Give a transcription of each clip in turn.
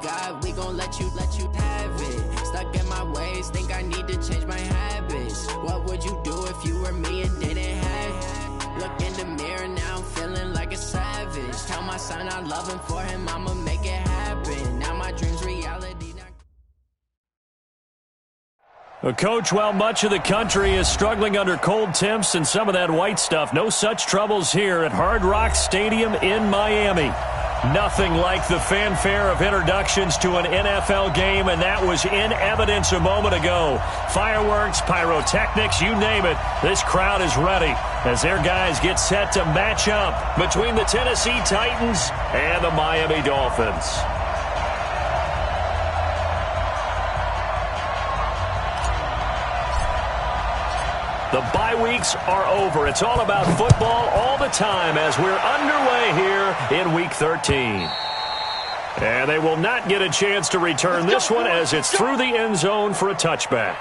got, we gon' let you have it. Stuck in my ways, think I need to change my habits. What would you do if you were me and didn't have it? Look in the mirror, now I'm feeling like a savage. Tell my son I love him, for him I'ma make it happen. Now my dream's reality. Coach, while much of the country is struggling under cold temps and some of that white stuff, no such troubles here at Hard Rock Stadium in Miami. Nothing like the fanfare of introductions to an NFL game, and that was in evidence a moment ago. Fireworks, pyrotechnics, you name it. This crowd is ready as their guys get set to match up between the Tennessee Titans and the Miami Dolphins. The bye weeks are over. It's all about football all the time as we're underway here in Week 13. And they will not get a chance to return this one as it's through the end zone for a touchback.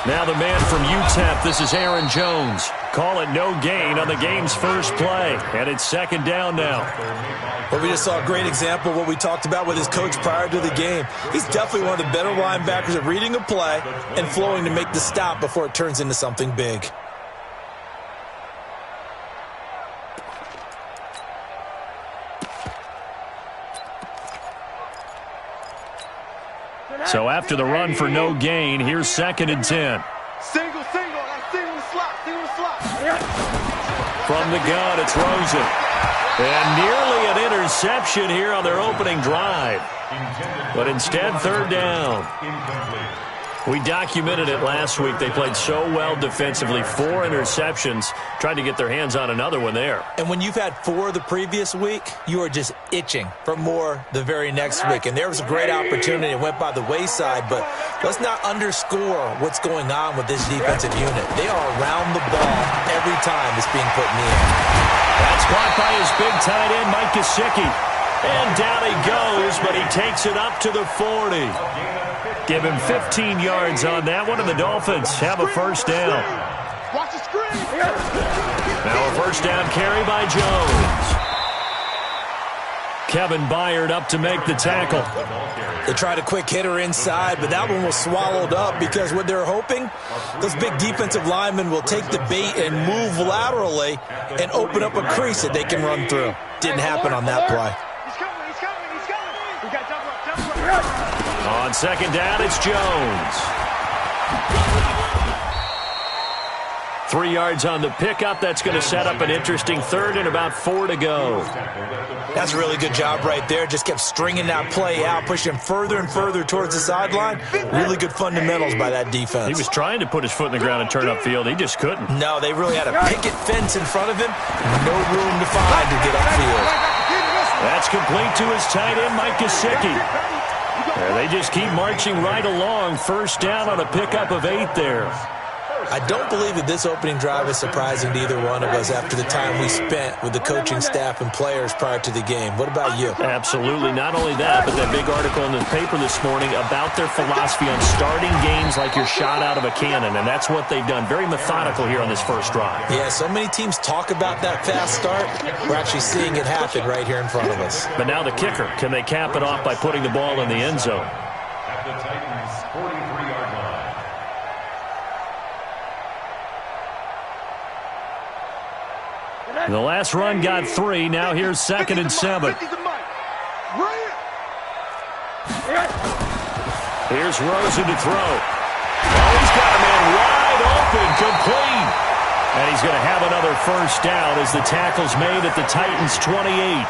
Now the man from UTEP, this is Aaron Jones. Call it no gain on the game's first play. And it's second down now. Well, we just saw a great example of what we talked about with his coach prior to the game. He's definitely one of the better linebackers at reading a play and flowing to make the stop before it turns into something big. So after the run for no gain, here's second and 10. Single, single the slot. From the gun, it's Rosen. And nearly an interception here on their opening drive. But instead, third down. We documented it last week. They played so well defensively. 4 interceptions. Tried to get their hands on another one there. And when you've had 4 the previous week, you are just itching for more the very next week. And there was a great opportunity. It went by the wayside. But let's not underscore what's going on with this defensive unit. They are around the ball every time it's being put in the air. That's caught by his big tight end, Mike Gesicki. And down he goes, but he takes it up to the 40. Give him 15 yards on that one, and the Dolphins have a first down. Watch the screen. Now a first down carry by Jones. Kevin Byard up to make the tackle. They tried a quick hitter inside, but that one was swallowed up because what they're hoping, those big defensive linemen will take the bait and move laterally and open up a crease that they can run through. Didn't happen on that play. He's coming. We got double up. On second down, it's Jones. 3 yards on the pickup. That's going to set up an interesting third and about 4 to go. That's a really good job right there. Just kept stringing that play out, pushing further and further towards the sideline. Really good fundamentals by that defense. He was trying to put his foot in the ground and turn upfield. He just couldn't. No, they really had a picket fence in front of him. No room to find to get upfield. That's complete to his tight end, Mike Gesicki. They just keep marching right along. First down on a pickup of 8 there. I don't believe that this opening drive is surprising to either one of us after the time we spent with the coaching staff and players prior to the game. What about you? Absolutely. Not only that, but that big article in the paper this morning about their philosophy on starting games like you're shot out of a cannon, and that's what they've done. Very methodical here on this first drive. Yeah, so many teams talk about that fast start. We're actually seeing it happen right here in front of us. But now the kicker. Can they cap it off by putting the ball in the end zone? At the Titans' 43-yard line. The last run got 3. Now here's second and 7. Here's Rosen to throw. Oh, he's got a man wide open, complete. And he's going to have another first down as the tackle's made at the Titans' 28.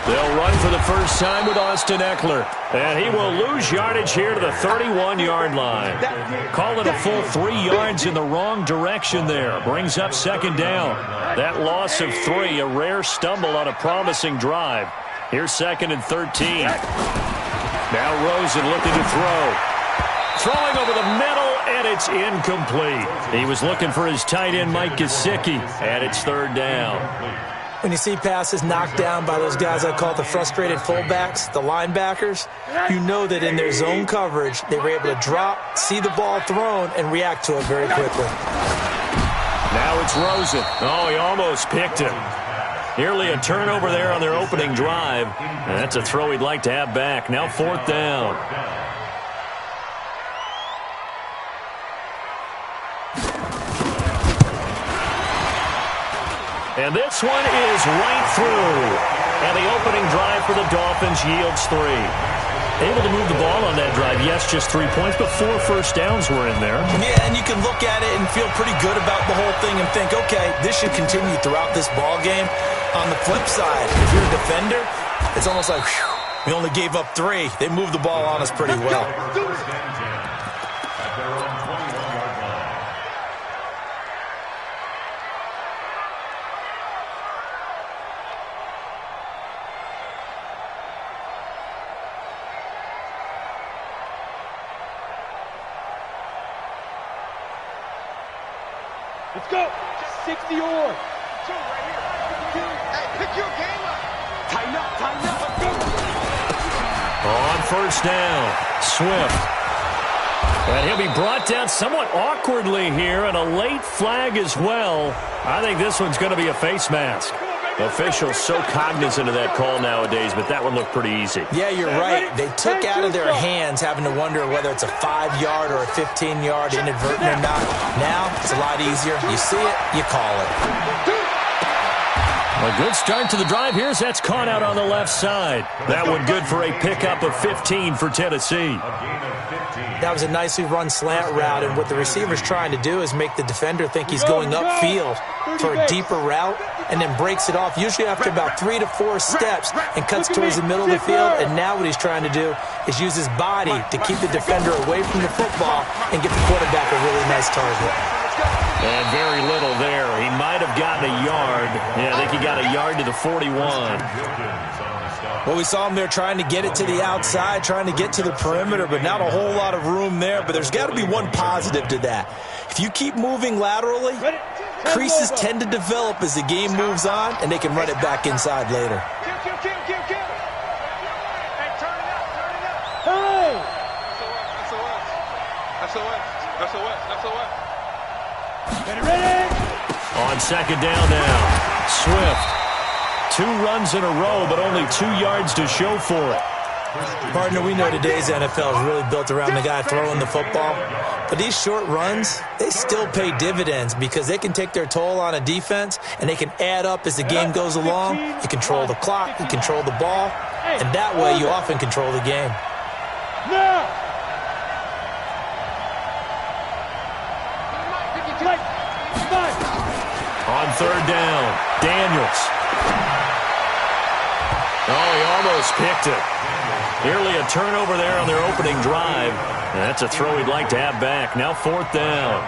They'll run for the first time with Austin Eckler. And he will lose yardage here to the 31-yard line. Call it a full 3 yards in the wrong direction there. Brings up second down. That loss of 3, a rare stumble on a promising drive. Here's second and 13. Now Rosen looking to throw. Throwing over the middle, And it's incomplete. He was looking for his tight end, Mike Gesicki, and it's third down. When you see passes knocked down by those guys I call the frustrated fullbacks, the linebackers, you know that in their zone coverage, they were able to drop, see the ball thrown, and react to it very quickly. Now it's Rosen. Oh, he almost picked him. Nearly a turnover there on their opening drive. And that's a throw he'd like to have back. Now fourth down. And this one is right through. And the opening drive for the Dolphins yields 3. Able to move the ball on that drive. Yes, just 3 points, but 4 first downs were in there. Yeah, and you can look at it and feel pretty good about the whole thing and think, okay, this should continue throughout this ball game. On the flip side, if you're a defender, it's almost like, whew, we only gave up 3. They moved the ball on us pretty well. Let's go. 60 or. Hey, pick your game up. Tighten up, tighten up. Let's go. On first down, Swift. And he'll be brought down somewhat awkwardly here, and a late flag as well. I think this one's going to be a face mask. Officials so cognizant of that call nowadays, but that one looked pretty easy. Yeah, you're right. They took out of their hands having to wonder whether it's a 5-yard or a 15-yard inadvertent or not. Now, it's a lot easier. You see it, you call it. A good start to the drive here as that's caught out on the left side. That one good for a pickup of 15 for Tennessee. That was a nicely run slant route, and what the receiver's trying to do is make the defender think he's going upfield for a deeper route and then breaks it off, usually after about 3 to 4 steps, and cuts towards the middle of the field. And now what he's trying to do is use his body to keep the defender away from the football and get the quarterback a really nice target. And very little there. He might have gotten a yard. Yeah, I think he got a yard to the 41. Well, we saw him there trying to get it to the outside, trying to get to the perimeter, but not a whole lot of room there. But there's got to be one positive to that. If you keep moving laterally, creases tend to develop as the game moves on, and they can run it back inside later. Kill. Hey, turn it up, turn it up. Hey! SOS. Ready? On second down now, Swift. 2 runs in a row, but only 2 yards to show for it. Partner, we know today's NFL is really built around the guy throwing the football. But these short runs, they still pay dividends because they can take their toll on a defense, and they can add up as the game goes along. You control the clock, you control the ball, and that way you often control the game. Now! On third down, Daniels. Oh, he almost picked it. Nearly a turnover there on their opening drive. And that's a throw he'd like to have back. Now fourth down.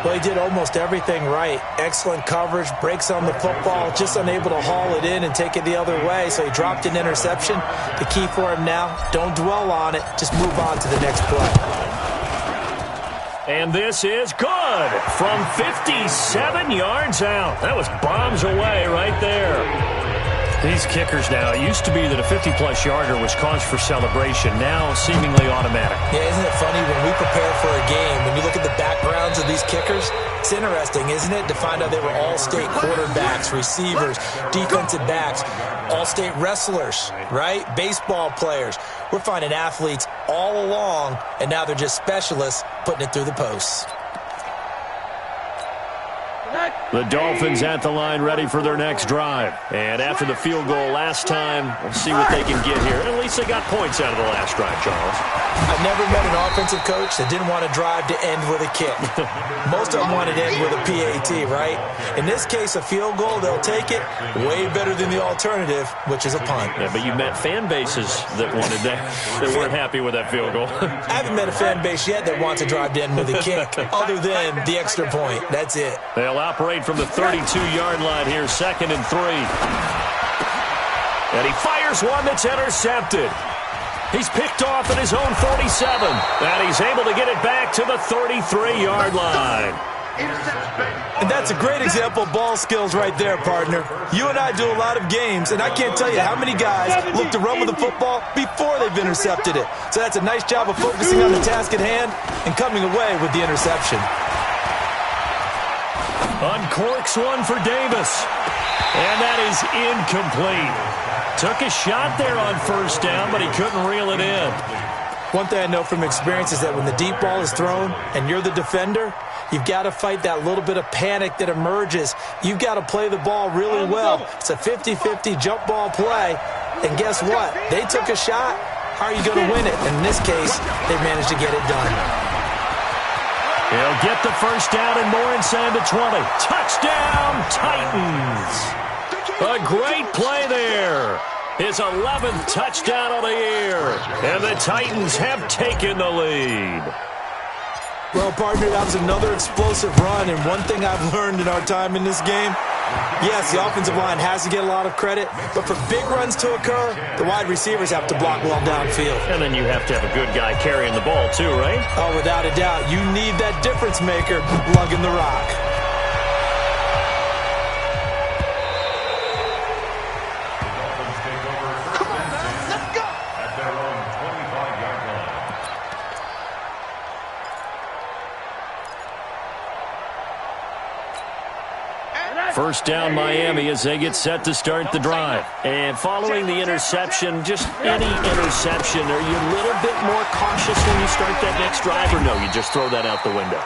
Well, he did almost everything right. Excellent coverage, breaks on the football, just unable to haul it in and take it the other way. So he dropped an interception. The key for him now, don't dwell on it. Just move on to the next play. And this is good from 57 yards out. That was bombs away right there. These kickers now, it used to be that a 50-plus yarder was cause for celebration. Now, seemingly automatic. Yeah, isn't it funny when we prepare for a game, when you look at the backgrounds of these kickers, it's interesting, isn't it, to find out they were all-state quarterbacks, receivers, defensive backs, all-state wrestlers, right? Baseball players. We're finding athletes all along, and now they're just specialists putting it through the posts. The Dolphins at the line ready for their next drive. And after the field goal last time, we'll see what they can get here. At least they got points out of the last drive, Charles. I've never met an offensive coach that didn't want to drive to end with a kick. Most of them wanted to end with a PAT, right? In this case, a field goal, they'll take it. Way better than the alternative, which is a punt. Yeah, but you met fan bases that wanted that, that weren't happy with that field goal. I haven't met a fan base yet that wants to drive to end with a kick, other than the extra point. That's it. They'll operate from the 32-yard line here, 2nd and 3. And he fires one that's intercepted. He's picked off at his own 47, and he's able to get it back to the 33-yard line. And that's a great example of ball skills right there, partner. You and I do a lot of games, and I can't tell you how many guys look to run with the football before they've intercepted it. So that's a nice job of focusing on the task at hand and coming away with the interception. Uncorks one for Davis, and that is incomplete. Took a shot there on first down, but he couldn't reel it in. One thing I know from experience is that when the deep ball is thrown and you're the defender, you've got to fight that little bit of panic that emerges. You've got to play the ball really well. It's a 50-50 jump ball play. And guess what? They took a shot. How are you going to win it? And in this case, they managed to get it done. He'll get the first down and more inside the 20. Touchdown, Titans! A great play there. His 11th touchdown of the year. And the Titans have taken the lead. Well, partner, that was another explosive run. And one thing I've learned in our time in this game, yes, the offensive line has to get a lot of credit. But for big runs to occur, the wide receivers have to block well downfield. And then you have to have a good guy carrying the ball too, right? Oh, without a doubt. You need that difference maker lugging the rock. First down Miami as they get set to start the drive. And following the interception, just any interception, are you a little bit more cautious when you start that next drive, or no, you just throw that out the window?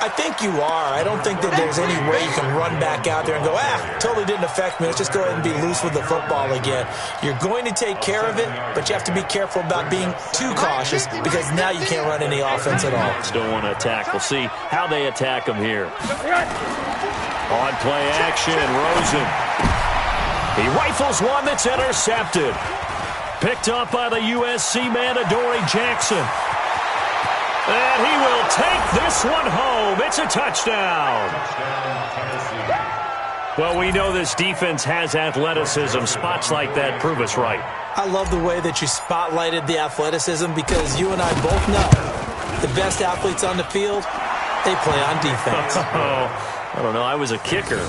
I think you are. I don't think that there's any way you can run back out there and go, totally didn't affect me. Let's just go ahead and be loose with the football again. You're going to take care of it, but you have to be careful about being too cautious because now you can't run any offense at all. Still want to attack. We'll see how they attack them here. On play action, Rosen. He rifles one that's intercepted. Picked up by the USC man, Adoree Jackson. And he will take this one home. It's a touchdown. Well, we know this defense has athleticism. Spots like that prove us right. I love the way that you spotlighted the athleticism because you and I both know the best athletes on the field, they play on defense. I don't know. I was a kicker.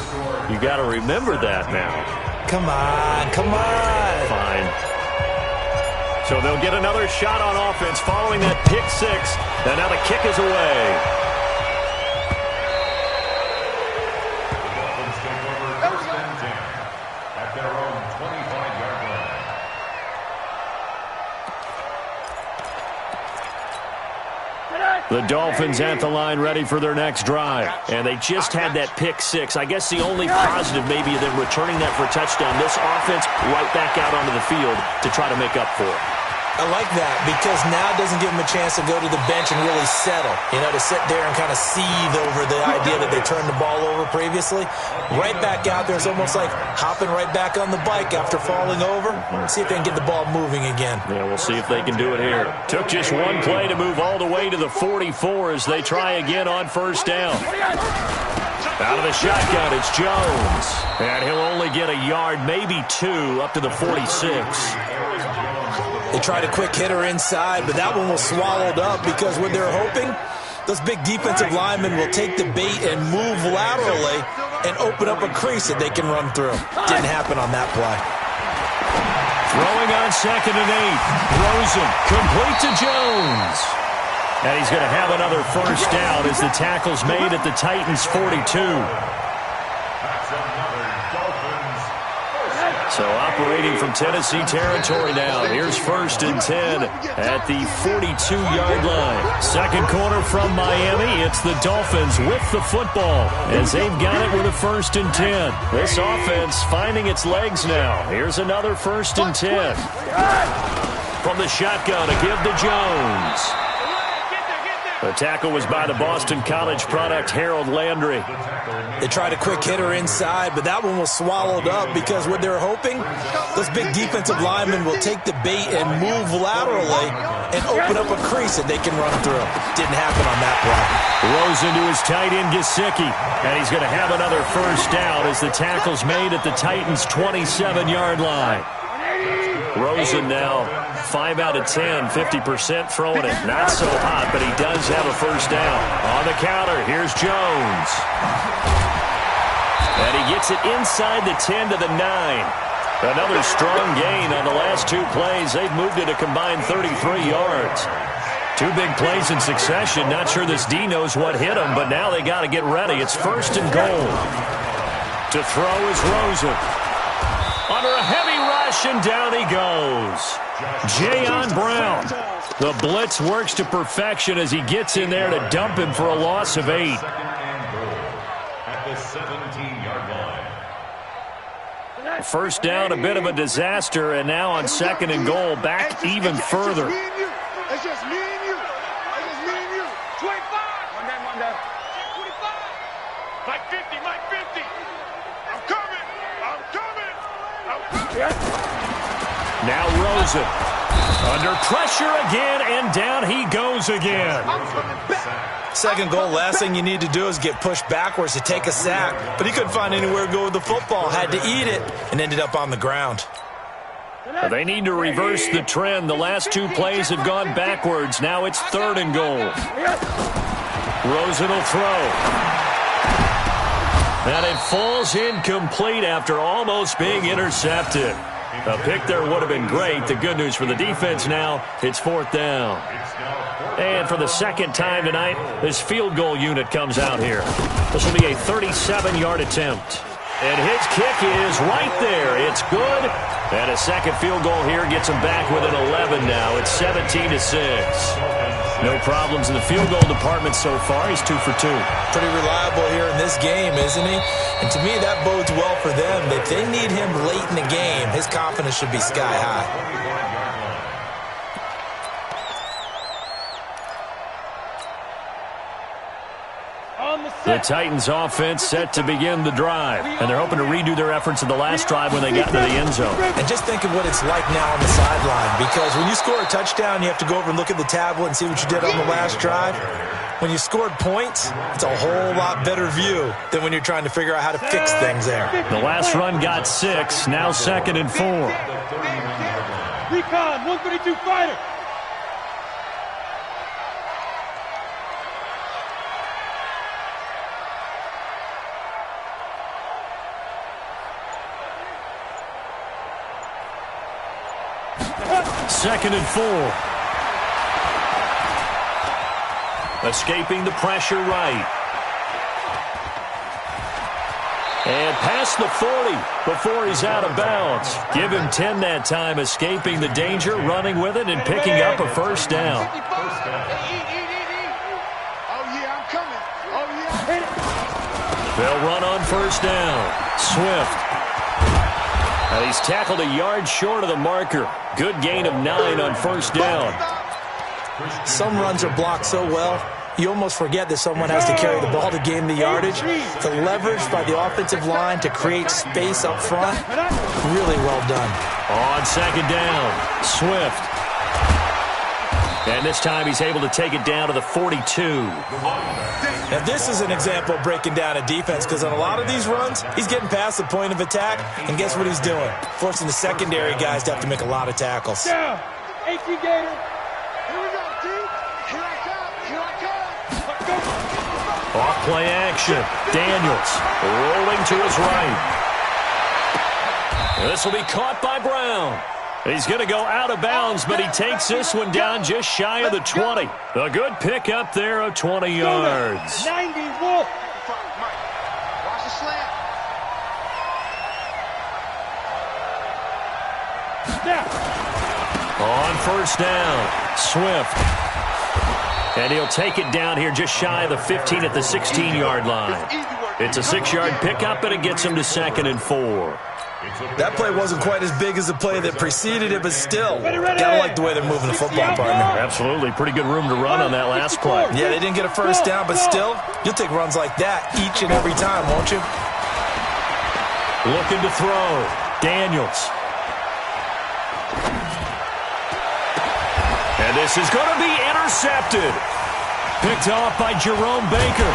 You got to remember that now. Come on. Fine. So they'll get another shot on offense following that pick six. And now the kick is away. The Dolphins take over first and 10 at their own 25-yard line. The Dolphins at the line ready for their next drive. And they just had that pick six. I guess the only positive maybe of them returning that for a touchdown. This offense right back out onto the field to try to make up for it. I like that because now it doesn't give them a chance to go to the bench and really settle. You know, to sit there and kind of seethe over the idea that they turned the ball over previously. Right back out there, it's almost like hopping right back on the bike after falling over. Let's see if they can get the ball moving again. Yeah, we'll see if they can do it here. Took just one play to move all the way to the 44 as they try again on first down. Out of the shotgun, it's Jones. And he'll only get a yard, maybe two, up to the 46. They tried a quick hitter inside, but that one was swallowed up because what they're hoping, those big defensive linemen will take the bait and move laterally and open up a crease that they can run through. Didn't happen on that play. Throwing on 2nd and 8. Rosen, complete to Jones. And he's going to have another first down as the tackle's made at the Titans' 42. So operating from Tennessee territory now. Here's 1st and 10 at the 42-yard line. Second quarter from Miami. It's the Dolphins with the football as they've got it with a 1st and 10. This offense finding its legs now. Here's another 1st and 10. From the shotgun, a give to Jones. The tackle was by the Boston College product, Harold Landry. They tried a quick hitter inside, but that one was swallowed up because what they're hoping, those big defensive linemen will take the bait and move laterally and open up a crease that they can run through. Didn't happen on that play. Rosen to his tight end, Gesicki. And he's going to have another first down as the tackle's made at the Titans' 27-yard line. Rosen now 5 out of 10, 50% throwing it. Not so hot, but he does have a first down. On the counter, here's Jones. And he gets it inside the 10 to the 9. Another strong gain on the last 2 plays. They've moved it a combined 33 yards. 2 big plays in succession. Not sure this D knows what hit him, but now they got to get ready. It's 1st and goal. To throw is Rosen. Under a heavy rush, and down he goes. Jayon Brown. The blitz works to perfection as he gets in there to dump him for a loss of 8. At the 17-yard line. First down, a bit of a disaster, and now on 2nd and goal, back even further. It's just me and you. It's just me and you. 25. One down. 25. Mike 50. I'm coming. Now Rosen. Under pressure again, and down he goes again. Second goal, last thing you need to do is get pushed backwards to take a sack. But he couldn't find anywhere to go with the football. Had to eat it, and ended up on the ground. They need to reverse the trend. The last 2 plays have gone backwards. Now it's 3rd and goal. Rosen will throw. And it falls incomplete after almost being intercepted. A pick there would have been great. The good news for the defense now, it's 4th down. And for the 2nd time tonight, this field goal unit comes out here. This will be a 37-yard attempt. And his kick is right there. It's good. And a 2nd field goal here gets him back within 11 now. It's 17-6. No problems in the field goal department so far. He's 2 for 2. Pretty reliable here in this game, isn't he? And to me, that bodes well for them. If they need him late in the game, his confidence should be sky high. The Titans offense set to begin the drive, and they're hoping to redo their efforts in the last drive when they got into the end zone. And just think of what it's like now on the sideline, because when you score a touchdown, you have to go over and look at the tablet and see what you did on the last drive. When you scored points, it's a whole lot better view than when you're trying to figure out how to fix things there. The last run got 6, now 2nd and 4. Recon, 132 fighter. Second and 4. Escaping the pressure right. And past the 40 before he's out of bounds. Give him 10 that time, escaping the danger, running with it, and picking up a first down. Oh, yeah, I'm coming. Oh, yeah. They'll run on first down. Swift. And he's tackled a yard short of the marker. Good gain of 9 on first down. Some runs are blocked so well, you almost forget that someone has to carry the ball to gain the yardage. The leverage by the offensive line to create space up front, really well done. On second down, Swift. And this time he's able to take it down to the 42. Now this is an example of breaking down a defense, because on a lot of these runs, he's getting past the point of attack, and guess what he's doing? Forcing the secondary guys to have to make a lot of tackles. Down. AT Gator. Here we go, dude. Here I come. Off play action. Daniels rolling to his right. This will be caught by Brown. He's going to go out of bounds, but he takes this one down just shy of the 20. A good pickup there of 20 yards. 90 Wolf. Watch the slant. On first down, Swift. And he'll take it down here just shy of the 15 at the 16-yard line. It's a 6-yard pickup, and it gets him to 2nd and 4. That play wasn't quite as big as the play that preceded it, but still, gotta like the way they're moving the football, partner. Absolutely. Pretty good room to run on that last play. Yeah, they didn't get a first down, but still, you'll take runs like that each and every time, won't you? Looking to throw. Daniels. And this is going to be intercepted. Picked off by Jerome Baker.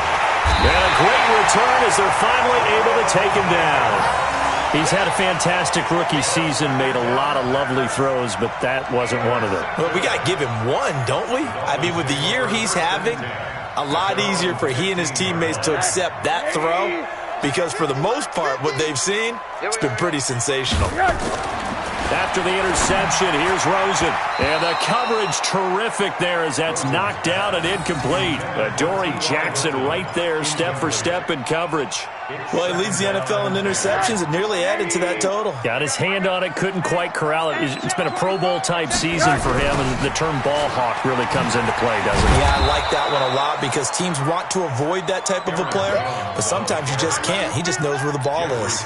And a great return as they're finally able to take him down. He's had a fantastic rookie season, made a lot of lovely throws, but that wasn't one of them. Well, we got to give him one, don't we? I mean, with the year he's having, a lot easier for he and his teammates to accept that throw because for the most part, what they've seen, it's been pretty sensational. After the interception, here's Rosen. And the coverage terrific there as that's knocked down and incomplete. Adoree Jackson right there, step for step in coverage. Well, he leads the NFL in interceptions and nearly added to that total. Got his hand on it, couldn't quite corral it. It's been a Pro Bowl-type season for him, and the term ball hawk really comes into play, doesn't it? Yeah, I like that one a lot because teams want to avoid that type of a player, but sometimes you just can't. He just knows where the ball is.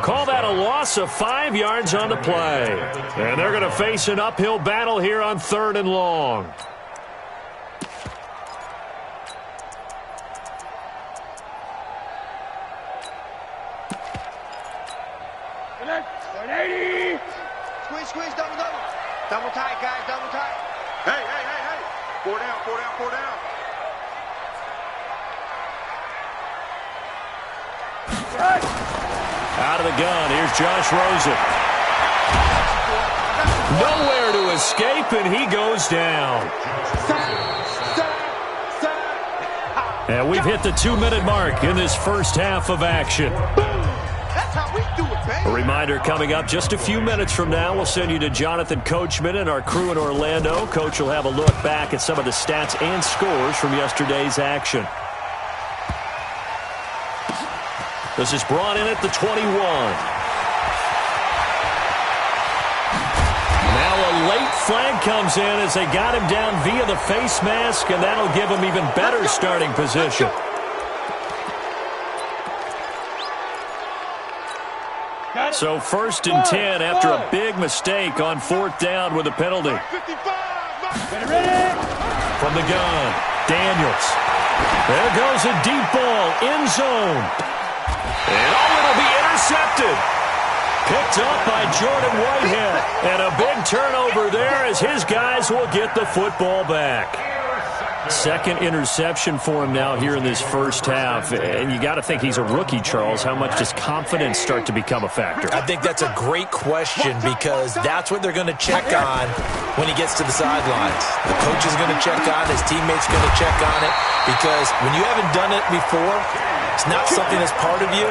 Call that a loss of 5 yards on the play. And they're going to face an uphill battle here on 3rd and long. Squeeze, double. Double tight, guys, double tight. Hey. 4 down. Out of the gun, here's Josh Rosen. Nowhere to escape, and he goes down. And we've hit the 2-minute mark in this first half of action. That's how we do it, baby. A reminder coming up just a few minutes from now, we'll send you to Jonathan Coachman and our crew in Orlando. Coach will have a look back at some of the stats and scores from yesterday's action. This is brought in at the 21. Now a late flag comes in as they got him down via the face mask, and that'll give him even better starting position. So 1st and 10 after a big mistake on 4th down with a penalty. From the gun, Daniels. There goes a deep ball, end zone. And it'll be intercepted. Picked up by Jordan Whitehead. And a big turnover there as his guys will get the football back. 2nd interception for him now here in this first half. And you got to think he's a rookie, Charles. How much does confidence start to become a factor? I think that's a great question because that's what they're going to check on when he gets to the sidelines. The coach is going to check on it. His teammates going to check on it because when you haven't done it before, it's not something that's part of you.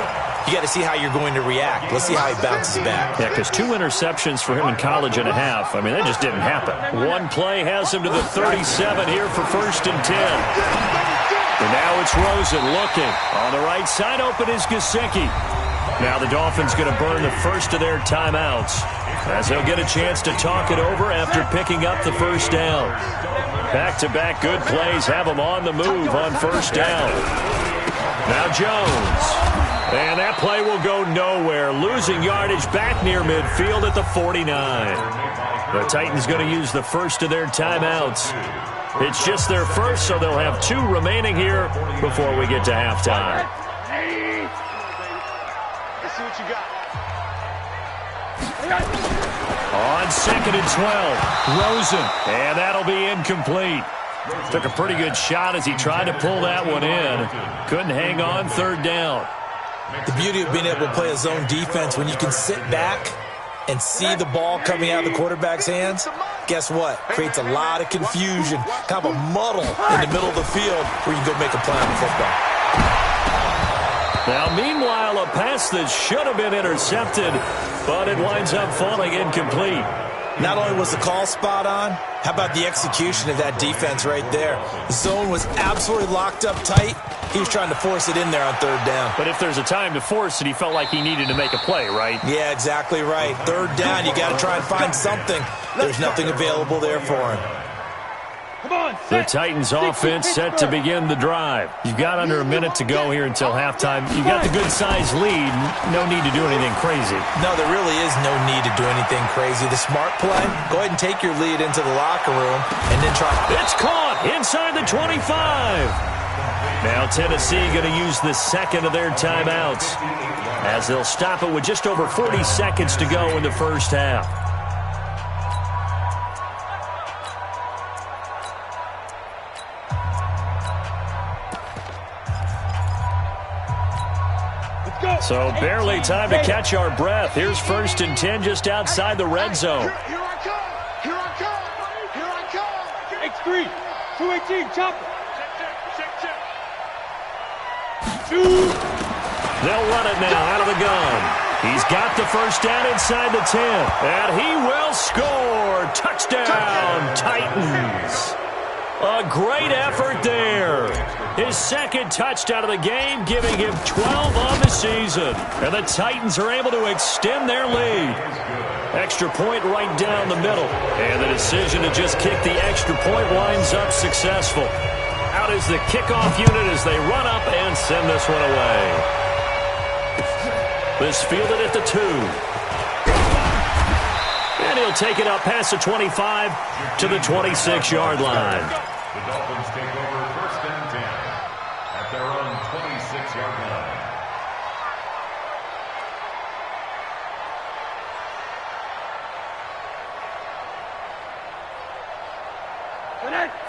You got to see how you're going to react. Let's see how he bounces back. Yeah, because 2 interceptions for him in college and a half. I mean, that just didn't happen. One play has him to the 37 here for 1st and 10. And now it's Rosen looking. On the right side, open is Gesicki. Now the Dolphins going to burn the first of their timeouts as they'll get a chance to talk it over after picking up the first down. Back-to-back good plays have them on the move on 1st down. Now Jones. And that play will go nowhere. Losing yardage back near midfield at the 49. The Titans going to use the first of their timeouts. It's just their first, so they'll have 2 remaining here before we get to halftime. Let's see what you got. On 2nd and 12, Rosen. And that'll be incomplete. Took a pretty good shot as he tried to pull that one in. Couldn't hang on 3rd down. The beauty of being able to play a zone defense when you can sit back and see the ball coming out of the quarterback's hands, guess what? Creates a lot of confusion, kind of a muddle in the middle of the field where you can go make a play on the football. Now, meanwhile, a pass that should have been intercepted, but it winds up falling incomplete. Not only was the call spot on, how about the execution of that defense right there? The zone was absolutely locked up tight. He was trying to force it in there on 3rd down. But if there's a time to force it, he felt like he needed to make a play, right? Yeah, exactly right. 3rd down, you got to try and find something. There's nothing available there for him. The Titans offense set to begin the drive. You've got under a minute to go here until halftime. You've got the good-sized lead. No need to do anything crazy. No, there really is no need to do anything crazy. The smart play, go ahead and take your lead into the locker room and then try. It's caught inside the 25. Now Tennessee going to use the 2nd of their timeouts as they'll stop it with just over 40 seconds to go in the first half. So barely time to catch our breath. Here's 1st and 10 just outside the red zone. Here I come. Here I come. Here I come. X3. 218. Chopper. Check. They'll run it now out of the gun. He's got the first down inside the 10. And he will score. Touchdown, Titans. A great effort there. His 2nd touchdown of the game, giving him 12 on the season. And the Titans are able to extend their lead. Extra point right down the middle. And the decision to just kick the extra point winds up successful. Out is the kickoff unit as they run up and send this one away. This fielded at the 2. And he'll take it up past the 25 to the 26-yard line. The Dolphins take over 1st and 10 at their own 26-yard line.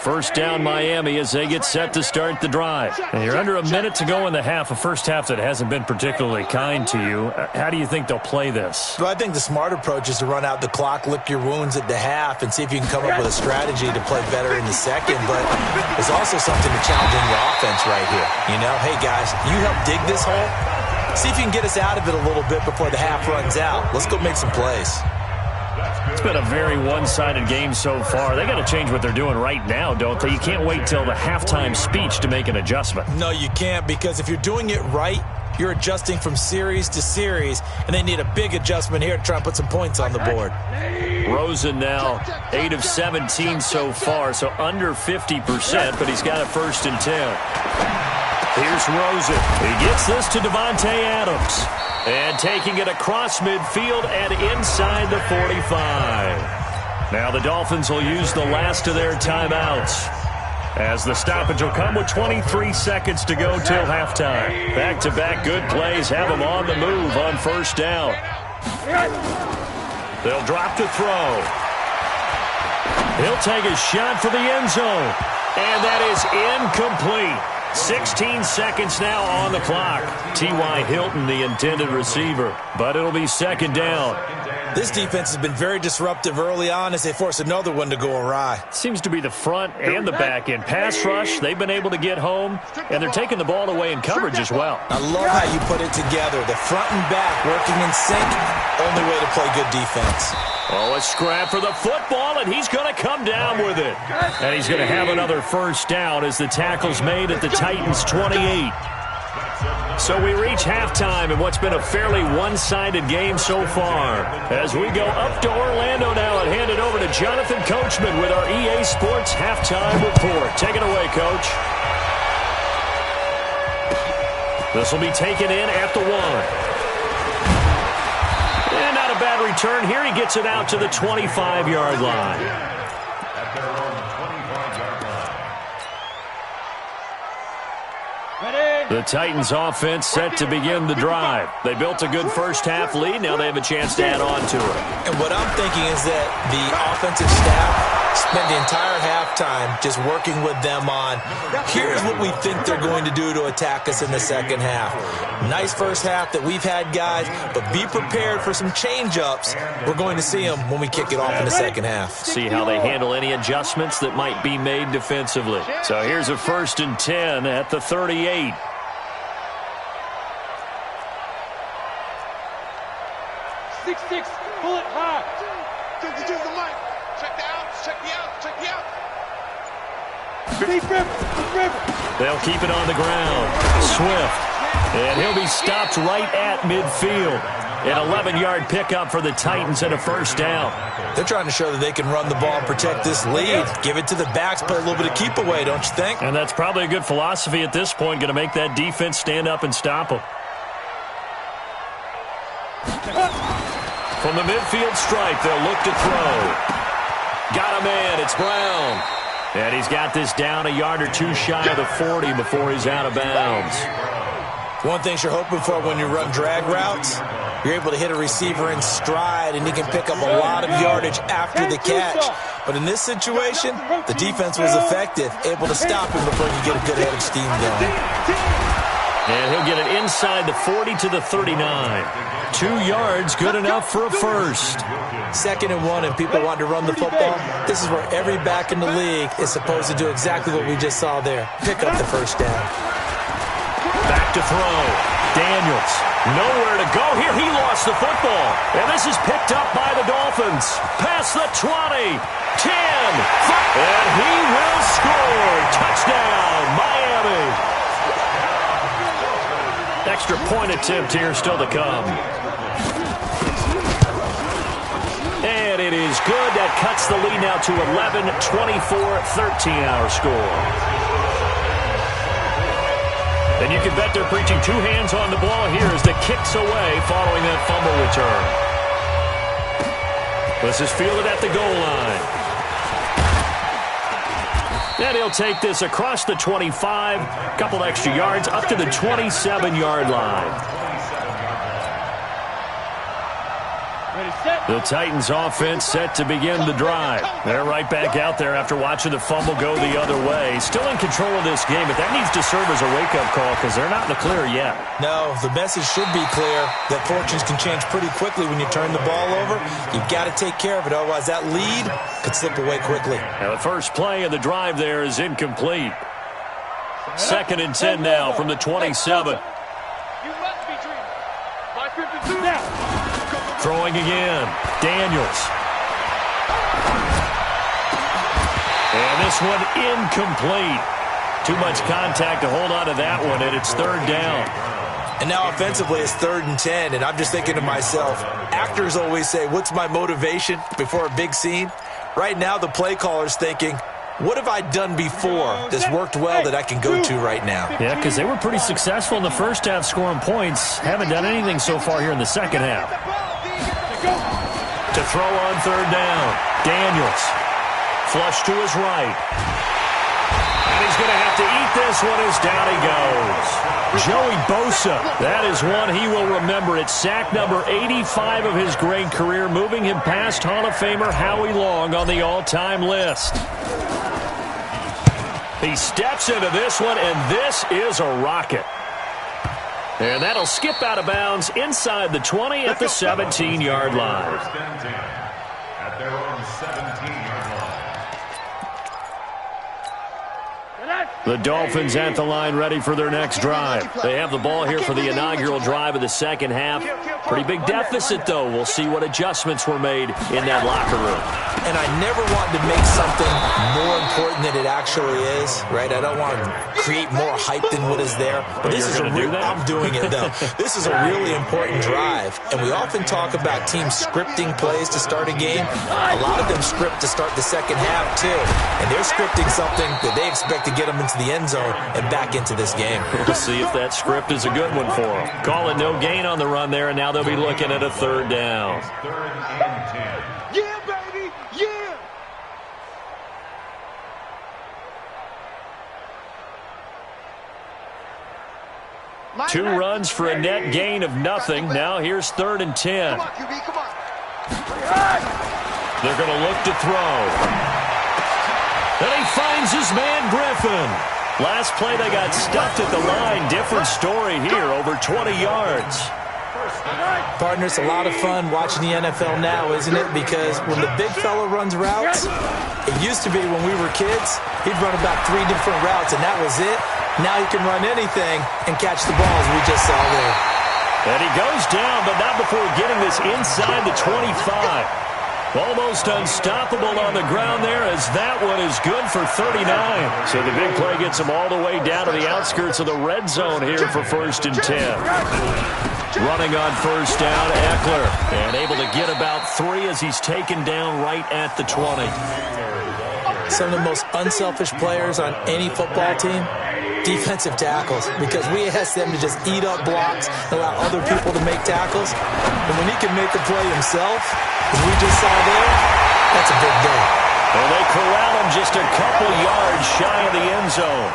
First down Miami as they get set to start the drive. And you're under a minute to go in the half, a first half that hasn't been particularly kind to you. How do you think they'll play this? Well, I think the smart approach is to run out the clock, lick your wounds at the half, and see if you can come up with a strategy to play better in the second. But there's also something to challenging your offense right here. You know, hey, guys, you help dig this hole. See if you can get us out of it a little bit before the half runs out. Let's go make some plays. It's been a very one-sided game so far. They got to change what they're doing right now, don't they? You can't wait till the halftime speech to make an adjustment. No, you can't, because if you're doing it right, you're adjusting from series to series, and they need a big adjustment here to try and put some points on the board. Rosen now 8 of 17 so far, so under 50%, but he's got a 1st and 10. Here's Rosen. He gets this to Devontae Adams. And taking it across midfield and inside the 45. Now the Dolphins will use the last of their timeouts, as the stoppage will come with 23 seconds to go till halftime. Back-to-back good plays have them on the move on 1st down. They'll drop to throw. He'll take a shot for the end zone. And that is incomplete. 16 seconds now on the clock. T.Y. Hilton, the intended receiver, but it'll be 2nd down. This defense has been very disruptive early on as they force another one to go awry. Seems to be the front and the back end. Pass rush, they've been able to get home, and they're taking the ball away in coverage as well. I love how you put it together. The front and back working in sync, only way to play good defense. Oh, a scrap for the football, and he's going to come down with it. And he's going to have another 1st down as the tackle's made at the Titans' 28. So we reach halftime in what's been a fairly one-sided game so far. As we go up to Orlando now and hand it over to Jonathan Coachman with our EA Sports halftime report. Take it away, Coach. This will be taken in at the 1. And not a bad return here. He gets it out to the 25-yard line. At their own 25-yard line. The Titans offense set to begin the drive. They built a good first half lead. Now they have a chance to add on to it. And what I'm thinking is that the offensive staff spent the entire halftime just working with them on, here's what we think they're going to do to attack us in the second half. Nice first half that we've had, guys, but be prepared for some change-ups. We're going to see them when we kick it off in the second half. See how they handle any adjustments that might be made defensively. So here's a 1st and 10 at the 38. 6-6, pull it high. Just the mic. Check the out, check the out, check the out. Deep river. They'll keep it on the ground. Swift. And he'll be stopped right at midfield. An 11-yard pickup for the Titans and a 1st down. They're trying to show that they can run the ball and protect this lead. Give it to the backs, play a little bit of keep away, don't you think? And that's probably a good philosophy at this point, going to make that defense stand up and stop them. From the midfield stripe, they'll look to throw. Got a man, it's Brown. And he's got this down a yard or two shy of the 40 before he's out of bounds. One thing you're hoping for when you run drag routes, you're able to hit a receiver in stride, and he can pick up a lot of yardage after the catch. But in this situation, the defense was effective, able to stop him before you get a good head of steam going. And he'll get it inside the 40 to the 39. 2 yards, good enough for a first. 2nd and 1, and people want to run the football. This is where every back in the league is supposed to do exactly what we just saw there. Pick up the first down. Back to throw. Daniels. Nowhere to go here. He lost the football. And this is picked up by the Dolphins. Past the 20. 10. 5. And he will score. Touchdown, Miami. Extra point attempt here still to come. And it is good. That cuts the lead now to 11, 24, 13 our score. And you can bet they're preaching 2 hands on the ball here as the kick's away following that fumble return. This is fielded at the goal line. And he'll take this across the 25, a couple extra yards, up to the 27-yard line. The Titans offense set to begin the drive. They're right back out there after watching the fumble go the other way. Still in control of this game, but that needs to serve as a wake-up call because they're not in the clear yet. No, the message should be clear that fortunes can change pretty quickly when you turn the ball over. You've got to take care of it, otherwise that lead could slip away quickly. Now the first play of the drive there is incomplete. 2nd and 10 now from the 27. You must be dreaming. 5:52 now. Throwing again. Daniels. And this one incomplete. Too much contact to hold on to that one, and it's 3rd down. And now offensively it's 3rd and 10, and I'm just thinking to myself, actors always say, what's my motivation before a big scene? Right now the play caller's thinking, what have I done before that's worked well that I can go to right now? Yeah, because they were pretty successful in the first half scoring points. Haven't done anything so far here in the second half. To throw on 3rd down. Daniels. Flush to his right. And he's going to have to eat this one as down he goes. Joey Bosa. That is one he will remember. It's sack number 85 of his great career, moving him past Hall of Famer Howie Long on the all-time list. He steps into this one, and this is a rocket. And that'll skip out of bounds inside the 20 at the 17-yard line. At their own 17-yard line. The Dolphins at the line ready for their next drive. They have the ball here for the inaugural drive of the second half. Pretty big deficit, though. We'll see what adjustments were made in that locker room. And I never want to make something more important than it actually is, right? I don't want to create more hype than what is there. But this is I'm doing it, though. This is a really important drive. And we often talk about teams scripting plays to start a game. A lot of them script to start the second half, too. And they're scripting something that they expect to get them into the end zone and back into this game. We'll see if that script is a good one for them. Call it no gain on the run there, and now they'll be looking at a 3rd down. 3rd and 10. Yeah, baby, yeah. Two runs for a net gain of nothing. Now here's 3rd and 10. Come on, QB, come on. They're going to look to throw. And he finds his man Griffin. Last play they got stuffed at the line. Different story here, over 20 yards. Partner, it's a lot of fun watching the NFL now, isn't it? Because when the big fella runs routes, it used to be when we were kids, he'd run about 3 different routes, and that was it. Now he can run anything and catch the ball, as we just saw there. And he goes down, but not before getting this inside the 25. Almost unstoppable on the ground there, as that one is good for 39. So the big play gets him all the way down to the outskirts of the red zone here for 1st and 10. Running on 1st down, Eckler. And able to get about 3 as he's taken down right at the 20. Some of the most unselfish players on any football team, defensive tackles, because we ask them to just eat up blocks, allow other people to make tackles. And when he can make the play himself, as we just saw there, that's a big day. And they corral him just a couple yards shy of the end zone.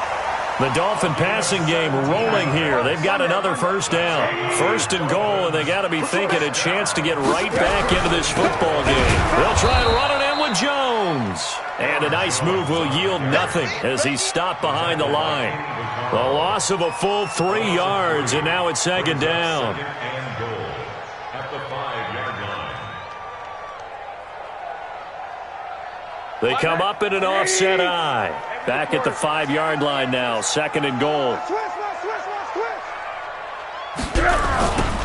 The Dolphin passing game rolling here. They've got another 1st down. 1st and goal, and they got to be thinking a chance to get right back into this football game. They'll try and run it in with with Jones. And a nice move will yield nothing as he's stopped behind the line. The loss of a full 3 yards, and now it's second down. Second and goal at the 5-yard line. They come up in an offset eye. Back at the 5-yard line now, second and goal.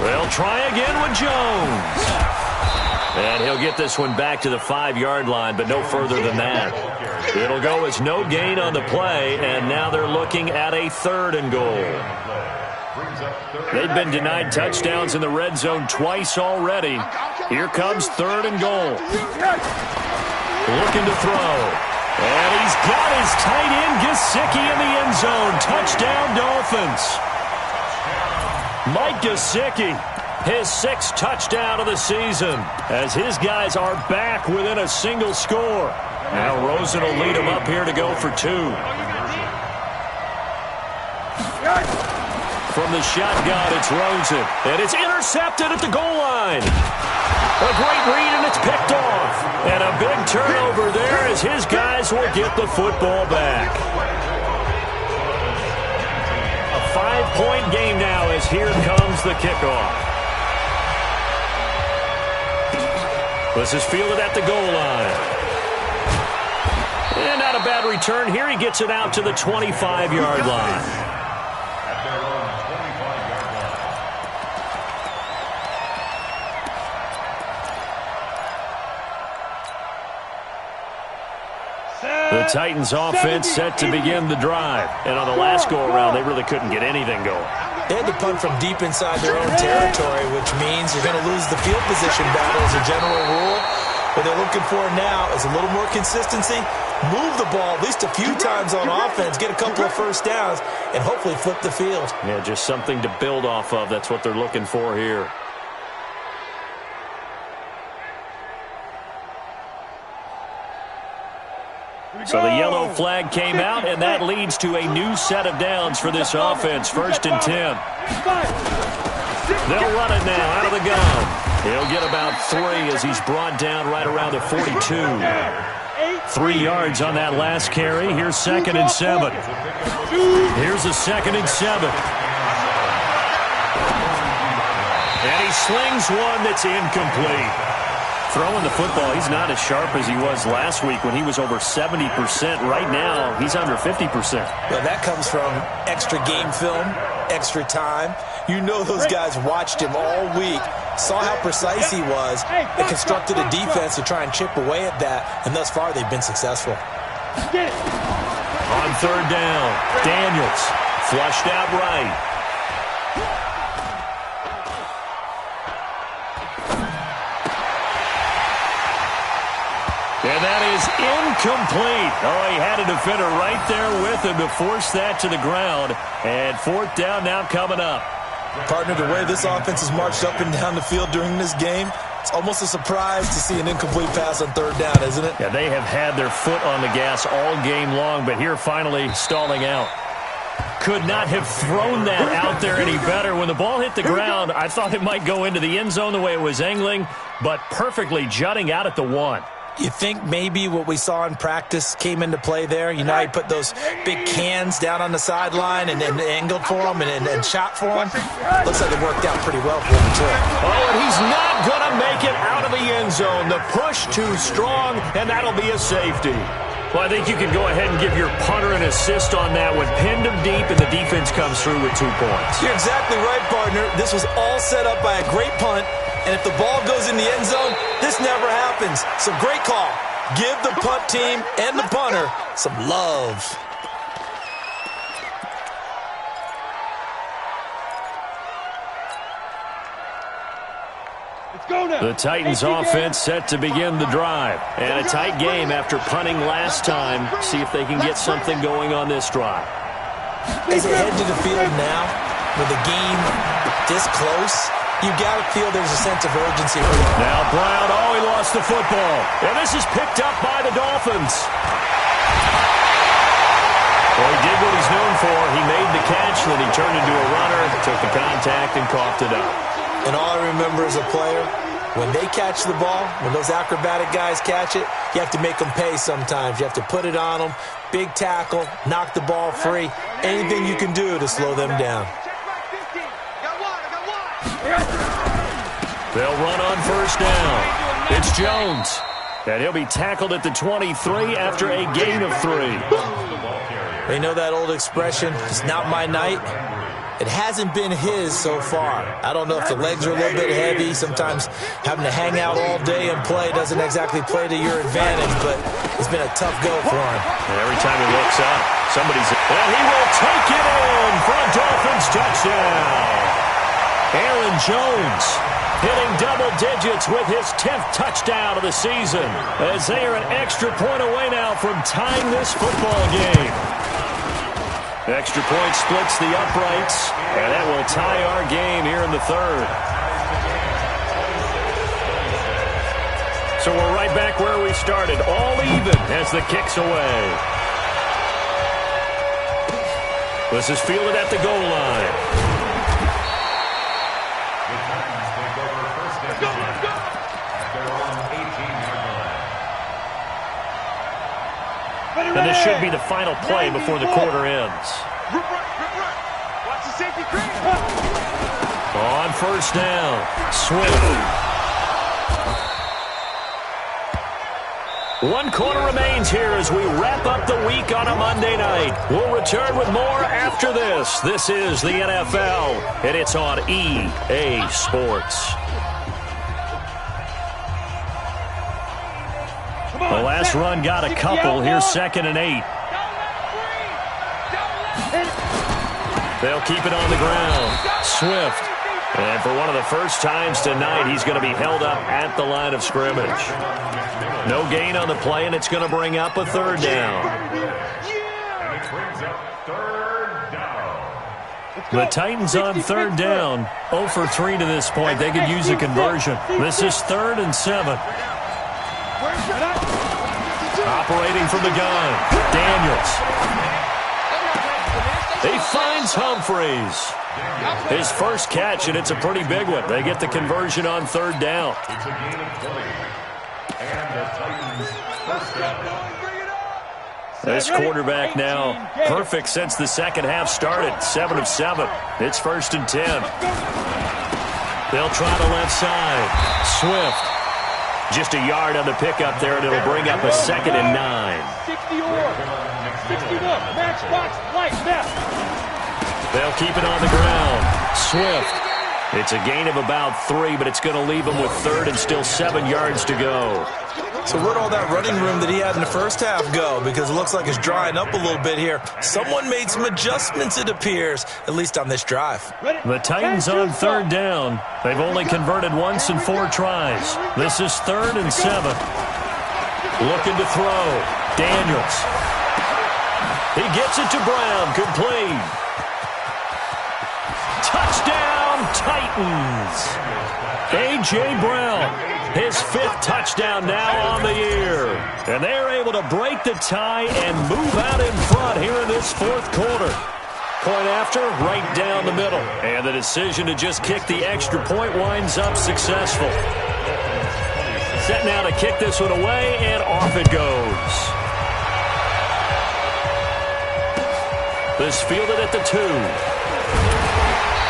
They'll try again with Jones. And he'll get this one back to the 5-yard line, but no further than that. It'll go as no gain on the play, and now they're looking at a 3rd and goal. They've been denied touchdowns in the red zone twice already. Here comes 3rd and goal. Looking to throw. And he's got his tight end, Gesicki, in the end zone. Touchdown, Dolphins. Mike Gesicki, his 6th touchdown of the season, as his guys are back within a single score. Now Rosen will lead him up here to go for 2. From the shotgun, it's Rosen, and it's intercepted at the goal line. A great read, and it's picked off. And a big turnover there as his guys will get the football back. A 5-point game now as here comes the kickoff. This is fielded at the goal line. And not a bad return here. He gets it out to the 25-yard line. At their own 25-yard line. The Titans offense set to begin the drive. And on the last go-around, they really couldn't get anything going. They had to punt from deep inside their own territory, which means you're going to lose the field position battle as a general rule. What they're looking for now is a little more consistency, move the ball at least a few times on offense, get a couple of first downs, and hopefully flip the field. Yeah, just something to build off of. That's what they're looking for here. So the yellow flag came out, and that leads to a new set of downs for this offense. 1st and 10. They'll run it now out of the gun. He'll get about 3 as he's brought down right around the 42. 3 yards on that last carry. Here's 2nd and 7. Here's a 2nd and 7. And he slings one that's incomplete. Throwing the football, he's not as sharp as he was last week when he was over 70%. Right now, he's under 50%. Well, that comes from extra game film, extra time. You know those guys watched him all week, saw how precise he was, and constructed a defense to try and chip away at that, and thus far they've been successful. On 3rd down, Daniels flushed out right. And that is incomplete. Oh, he had a defender right there with him to force that to the ground. And 4th down now coming up. Partner, the way this offense has marched up and down the field during this game, it's almost a surprise to see an incomplete pass on 3rd down, isn't it? Yeah, they have had their foot on the gas all game long, but here finally stalling out. Could not have thrown that out there any better. When the ball hit the ground, I thought it might go into the end zone the way it was angling, but perfectly jutting out at the 1. You think maybe what we saw in practice came into play there? You know, he put those big cans down on the sideline and angled for him and shot for him. Looks like it worked out pretty well for him, too. Oh, and he's not going to make it out of the end zone. The push too strong, and that'll be a safety. Well, I think you can go ahead and give your punter an assist on that one. Pinned him deep, and the defense comes through with 2 points. You're exactly right, partner. This was all set up by a great punt. And if the ball goes in the end zone, this never happens. So great call. Give the punt team and the punter some love. The Titans offense set to begin the drive. And a tight game after punting last time. See if they can get something going on this drive. As they head to the field now, with the game this close, you got to feel there's a sense of urgency. Now Brown, he lost the football. And this is picked up by the Dolphins. Well, he did what he's known for. He made the catch, then he turned into a runner, took the contact, and coughed it up. And all I remember as a player, When they catch the ball, when those acrobatic guys catch it, you have to make them pay sometimes. You have to put it on them, big tackle, knock the ball free, anything you can do to slow them down. They'll run on first down. It's Jones. And he'll be tackled at the 23 after a gain of 3. They know that old expression, it's not my night. It hasn't been his so far. I don't know if the legs are a little bit heavy. Sometimes having to hang out all day and play doesn't exactly play to your advantage, but it's been a tough go for him. And every time he looks up, somebody's... And he will take it in for a Dolphins touchdown. Aaron Jones hitting double digits with his 10th touchdown of the season, as they are an extra point away now from tying this football game. Extra point splits the uprights, and that will tie our game here in the third. So we're right back where we started, all even as the kick's away. This is fielded at the goal line. And this should be the final play before the quarter ends. On first down, Swift. 1 quarter remains here as we wrap up the week on a Monday night. We'll return with more after this. This is the NFL, and it's on EA Sports. The last run got a couple. Here's 2nd and 8. They'll keep it on the ground. Swift. And for one of the first times tonight, he's going to be held up at the line of scrimmage. No gain on the play, and it's going to bring up a 3rd down. The Titans on 3rd down. 0 for 3 to this point. They could use a conversion. This is 3rd and 7. Operating from the gun, Daniels. He finds Humphreys. His first catch, and it's a pretty big one. They get the conversion on 3rd down. It's a gain of 20. And the Titans first down. This quarterback now perfect since the second half started. 7 of 7. It's 1st and 10. They'll try the left side. Swift. Just a yard on the pickup there, and it'll bring up a 2nd and 9. 61. Matchbox light left. They'll keep it on the ground. Swift. It's a gain of about 3, but it's going to leave him with 3rd and still 7 yards to go. So where'd all that running room that he had in the first half go? Because it looks like it's drying up a little bit here. Someone made some adjustments, it appears, at least on this drive. The Titans on 3rd down. They've only converted once in 4 tries. This is 3rd and 7. Looking to throw. Daniels. He gets it to Brown. Complete. Touchdown, Titans. A.J. Brown. His 5th touchdown now on the year. And they're able to break the tie and move out in front here in this 4th quarter. Point after, right down the middle. And the decision to just kick the extra point winds up successful. Set now to kick this one away, and off it goes. This fielded at the 2.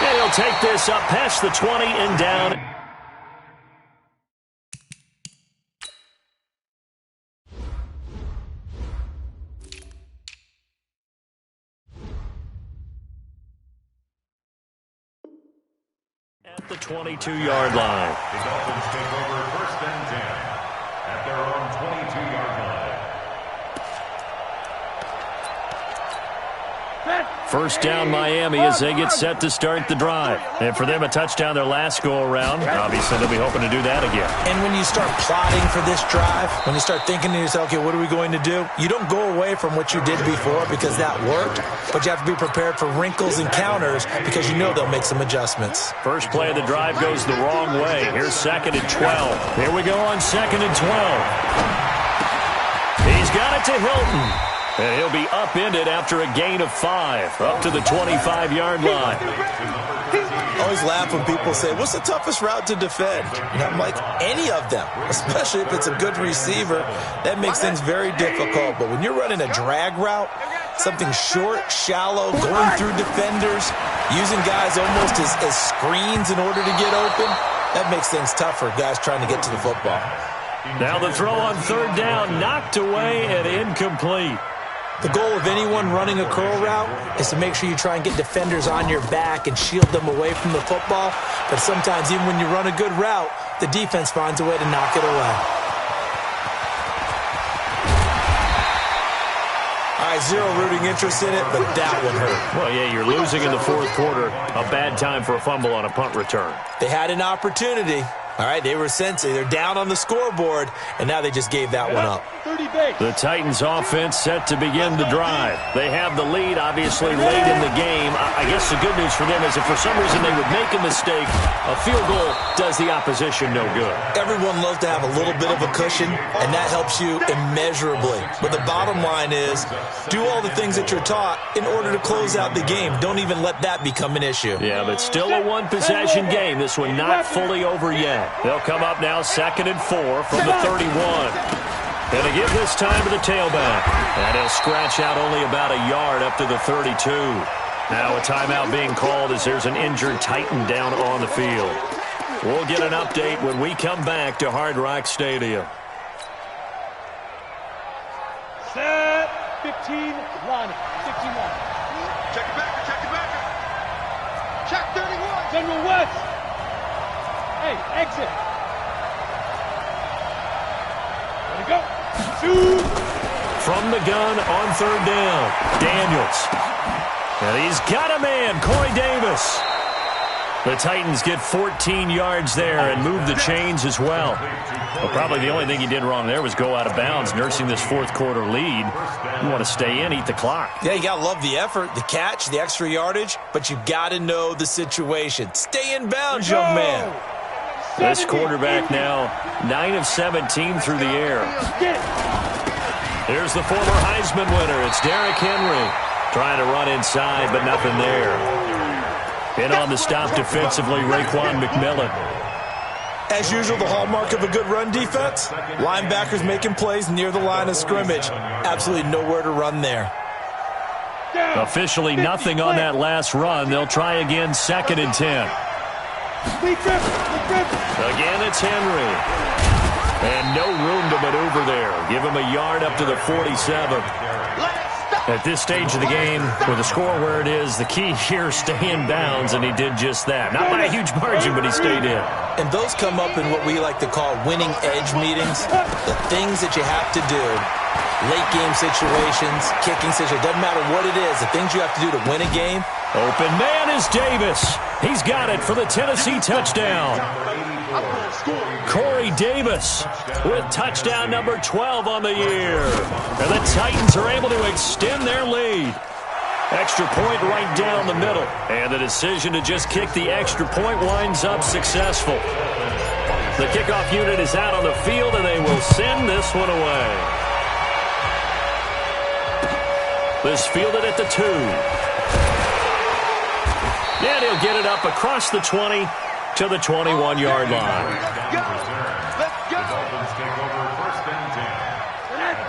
And he'll take this up past the 20 and down. At the 22-yard line. The Dolphins take over 1st and 10 at their own 22-yard line. First down Miami as they get set to start the drive. And for them, a touchdown their last go-around. Obviously, they'll be hoping to do that again. And when you start plotting for this drive, when you start thinking to yourself, okay, what are we going to do? You don't go away from what you did before because that worked, but you have to be prepared for wrinkles and counters because you know they'll make some adjustments. First play of the drive goes the wrong way. Here's 2nd and 12. Here we go on 2nd and 12. He's got it to Hilton. And he'll be upended after a gain of 5, up to the 25-yard line. Oh, always laugh when people say, what's the toughest route to defend? And I'm like, any of them, especially if it's a good receiver. That makes things very difficult. But when you're running a drag route, something short, shallow, going through defenders, using guys almost as screens in order to get open, that makes things tough for guys trying to get to the football. Now the throw on third down, knocked away and incomplete. The goal of anyone running a curl route is to make sure you try and get defenders on your back and shield them away from the football. But sometimes even when you run a good route, the defense finds a way to knock it away. All right, zero rooting interest in it, but that one hurt. Well, yeah, you're losing in the fourth quarter. A bad time for a fumble on a punt return. They had an opportunity. All right, they were sensing. They're down on the scoreboard, and now they just gave that one up. The Titans offense set to begin the drive. They have the lead, obviously, late in the game. I guess the good news for them is if for some reason they would make a mistake, a field goal does the opposition no good. Everyone loves to have a little bit of a cushion, and that helps you immeasurably. But the bottom line is, do all the things that you're taught in order to close out the game. Don't even let that become an issue. Yeah, but still a one-possession game. This one not fully over yet. They'll come up now 2nd and 4 from the 31. And they give this time to the tailback. And he'll scratch out only about a yard up to the 32. Now a timeout being called as there's an injured Titan down on the field. We'll get an update when we come back to Hard Rock Stadium. Set 15 line. 15 line. Check it back. Check it back. Check 31. General West. Hey, exit. Let it go. Shoot. From the gun on third down, Daniels. And he's got a man, Corey Davis. The Titans get 14 yards there and move the chains as well. Well, probably the only thing he did wrong there was go out of bounds, nursing this fourth quarter lead. You want to stay in, eat the clock. Yeah, you got to love the effort, the catch, the extra yardage, but you got to know the situation. Stay in bounds, young man. This quarterback now 9 of 17 through the air. Here's the former Heisman winner. It's Derrick Henry trying to run inside, but nothing there. In on the stop defensively, Raekwon McMillan. As usual, the hallmark of a good run defense, linebackers making plays near the line of scrimmage. Absolutely nowhere to run there. Officially nothing on that last run. They'll try again 2nd and 10. Again, it's Henry. And no room to maneuver there. Give him a yard up to the 47. At this stage of the game, with the score where it is, the key here, stay in bounds, and he did just that. Not by a huge margin, but he stayed in. And those come up in what we like to call winning edge meetings. The things that you have to do, late game situations, kicking situations, doesn't matter what it is, the things you have to do to win a game. Open man is Davis. He's got it for the Tennessee touchdown. Corey Davis with touchdown number 12 on the year. And the Titans are able to extend their lead. Extra point right down the middle. And the decision to just kick the extra point winds up successful. The kickoff unit is out on the field, and they will send this one away. This fielded at the 2. And he'll get it up across the 20 to the 21-yard line.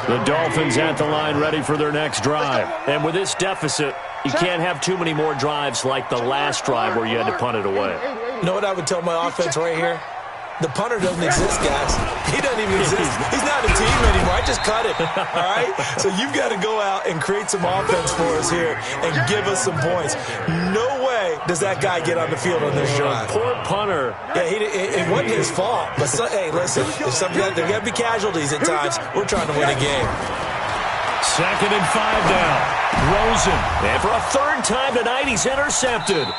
The Dolphins at the line ready for their next drive. And with this deficit, you can't have too many more drives like the last drive where you had to punt it away. You know what I would tell my offense right here? The punter doesn't exist, guys. He doesn't even exist. He's not a team anymore. I just cut him, all right? So you've got to go out and create some offense for us here and give us some points. No way does that guy get on the field on this drive. Poor punter. Yeah, it wasn't his fault. But, hey, listen, there got to be casualties at times. We're trying to win a game. 2nd and 5 now. Rosen. And for a third time tonight, he's intercepted.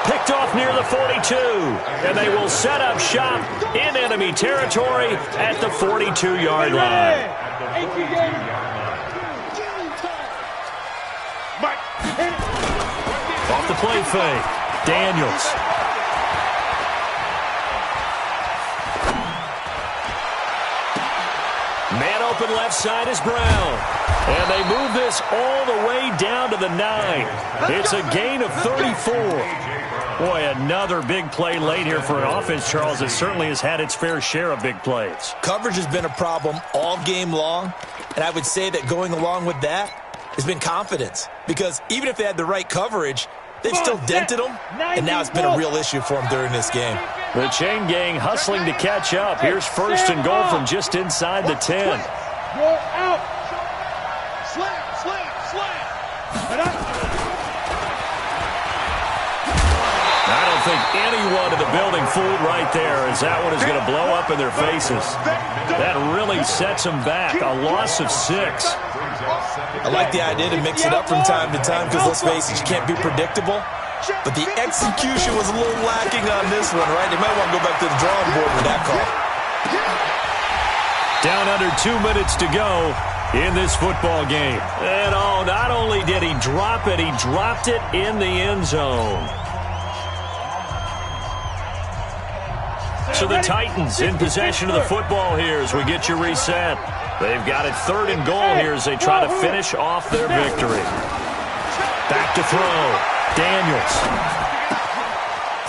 Picked off near the 42, and they will set up shop in enemy territory at the 42-yard line. Off the play fake, Daniels. Man open left side is Brown. And they move this all the way down to the 9. It's a gain of 34. Boy, another big play late here for an offense, Charles, that certainly has had its fair share of big plays. Coverage has been a problem all game long, and I would say that going along with that has been confidence. Because even if they had the right coverage, they've still dented them, and now it's been a real issue for them during this game. The chain gang hustling to catch up. Here's first and goal from just inside the 10. You're out. Slam. I don't think anyone in the building fooled right there, as that one is going to blow up in their faces. That really sets them back. A loss of 6. I like the idea to mix it up from time to time because, let's face it, you can't be predictable. But the execution was a little lacking on this one, right? They might want to go back to the drawing board with that call. Down under 2 minutes to go in this football game. And not only did he drop it, he dropped it in the end zone. So the Titans in possession of the football here as we get you reset. They've got it 3rd and goal here as they try to finish off their victory. Back to throw. Daniels.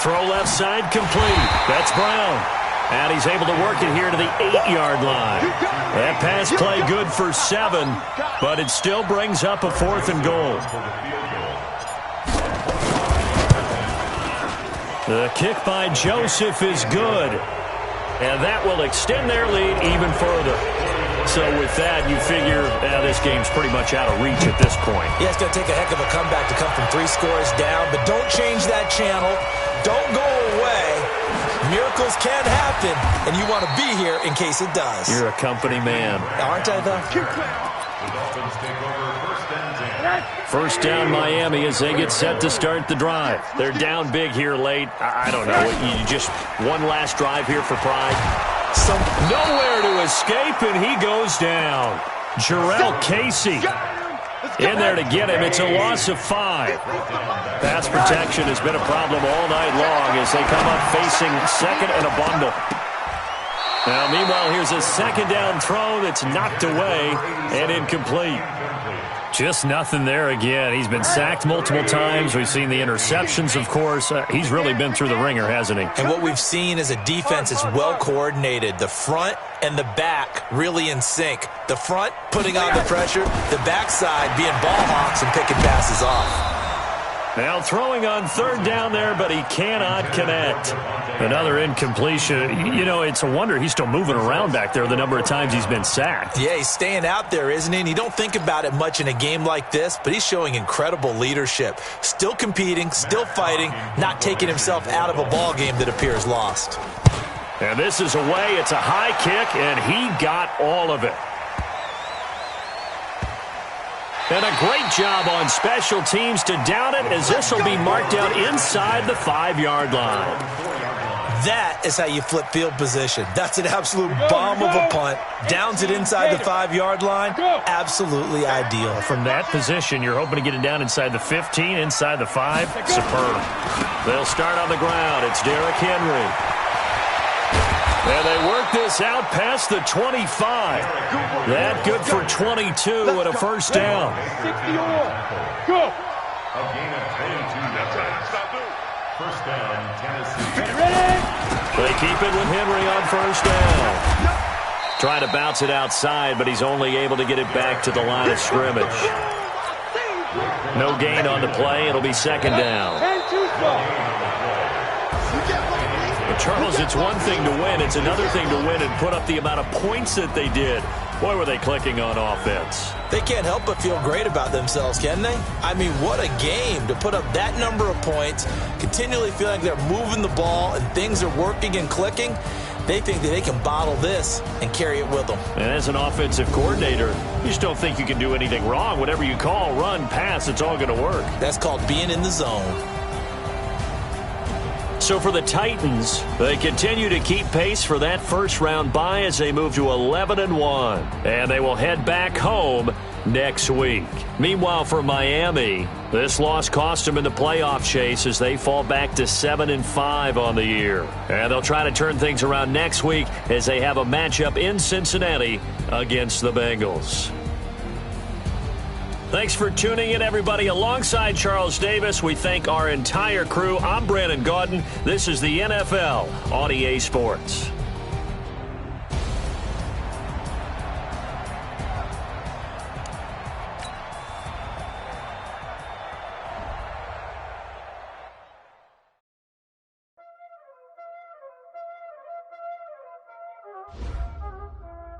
Throw left side complete. That's Brown. And he's able to work it here to the 8-yard line. That pass play good for 7, but it still brings up a 4th and goal. The kick by Joseph is good. And that will extend their lead even further. So with that, you figure this game's pretty much out of reach at this point. Yeah, it's going to take a heck of a comeback to come from 3 scores down. But don't change that channel. Don't go away. Miracles can happen, and you want to be here in case it does. You're a company man. Aren't I, though? The Dolphins take over 1st and 10. First down Miami as they get set to start the drive. They're down big here late. I don't know. You just one last drive here for pride. Nowhere to escape, and he goes down. Jarrell Casey in there to get him. It's a loss of 5. Pass protection has been a problem all night long as they come up facing 2nd and a bundle. Now, meanwhile, here's a 2nd down throw that's knocked away and incomplete. Just nothing there again. He's been sacked multiple times. We've seen the interceptions, of course. He's really been through the ringer, hasn't he? And what we've seen is a defense that's well coordinated. The front and the back really in sync. The front putting on the pressure, the backside being ball hawks and picking passes off. Now throwing on 3rd down there, but he cannot connect. Another incompletion. You know, it's a wonder he's still moving around back there the number of times he's been sacked. Yeah, he's staying out there, isn't he? And you don't think about it much in a game like this, but he's showing incredible leadership. Still competing, still fighting, not taking himself out of a ball game that appears lost. And this is away. It's a high kick, and he got all of it. And a great job on special teams to down it, as this will be marked out inside the 5-yard line. That is how you flip field position. That's an absolute bomb of a punt. Downs it inside the 5-yard line. Absolutely ideal. From that position, you're hoping to get it down inside the 15, inside the 5. Superb. They'll start on the ground. It's Derrick Henry. And they work this out past the 25. That good for 22 and a first down. 60 or go. A gain of 22 yards. First down, Tennessee. They keep it with Henry on first down. Trying to bounce it outside, but he's only able to get it back to the line of scrimmage. No gain on the play. It'll be 2nd down. Charles, it's one thing to win. It's another thing to win and put up the amount of points that they did. Boy, were they clicking on offense. They can't help but feel great about themselves, can they? I mean, what a game to put up that number of points, continually feeling they're moving the ball and things are working and clicking. They think that they can bottle this and carry it with them. And as an offensive coordinator, you just don't think you can do anything wrong. Whatever you call, run, pass, it's all going to work. That's called being in the zone. So for the Titans, they continue to keep pace for that first-round bye as they move to 11-1. And they will head back home next week. Meanwhile, for Miami, this loss cost them in the playoff chase as they fall back to 7-5 on the year. And they'll try to turn things around next week as they have a matchup in Cincinnati against the Bengals. Thanks for tuning in, everybody. Alongside Charles Davis, we thank our entire crew. I'm Brandon Gaudin. This is the NFL on EA Sports.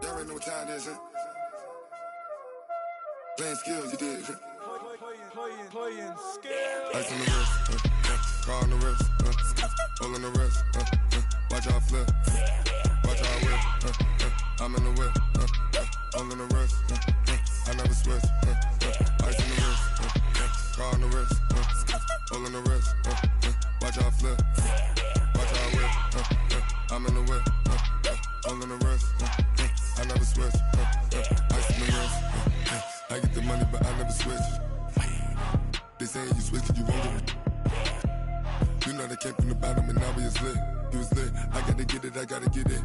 Y'all already know what time it is, huh? Playing skills, you did. Playing skills. Ice on the wrist, car on the wrist, hole in the wrist, watch how I flip, watch how I whip, I'm in the whip, hole in the wrist, I never switch, ice on the wrist, car on the wrist, hole in the wrist, watch how I flip, watch how I whip, I'm in the whip, hole in the wrist, I never switch, ice on the wrist, I get the money but I never switch. They saying you switch cause you won't get it. You know they came from the bottom and now we is lit. You was lit, I gotta get it, I gotta get it.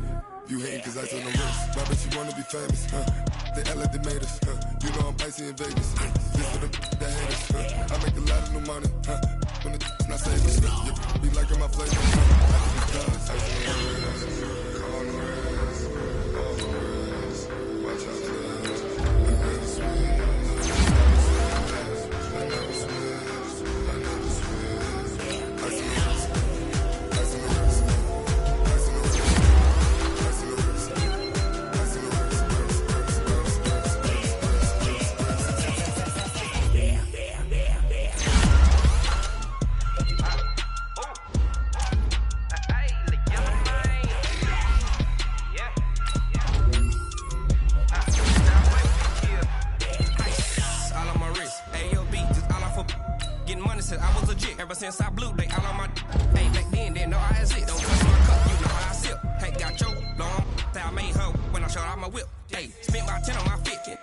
You hating cause I on the wrist. Why bet you wanna be famous, They act like they made us, You know I'm icy in Vegas, This for the that hate us, I make a lot of new money, When it's not savings, You be liking my flavor, Ice on the wrist, car on the wrist, all the wrist, watch out for this. I never switch. Since I blew, they all on my hey, back then, didn't know I exist. Don't touch my cup, you know how I sip. Hey, got your long, that I made her when I showed out my whip. Hey, spent about 10 on my 50.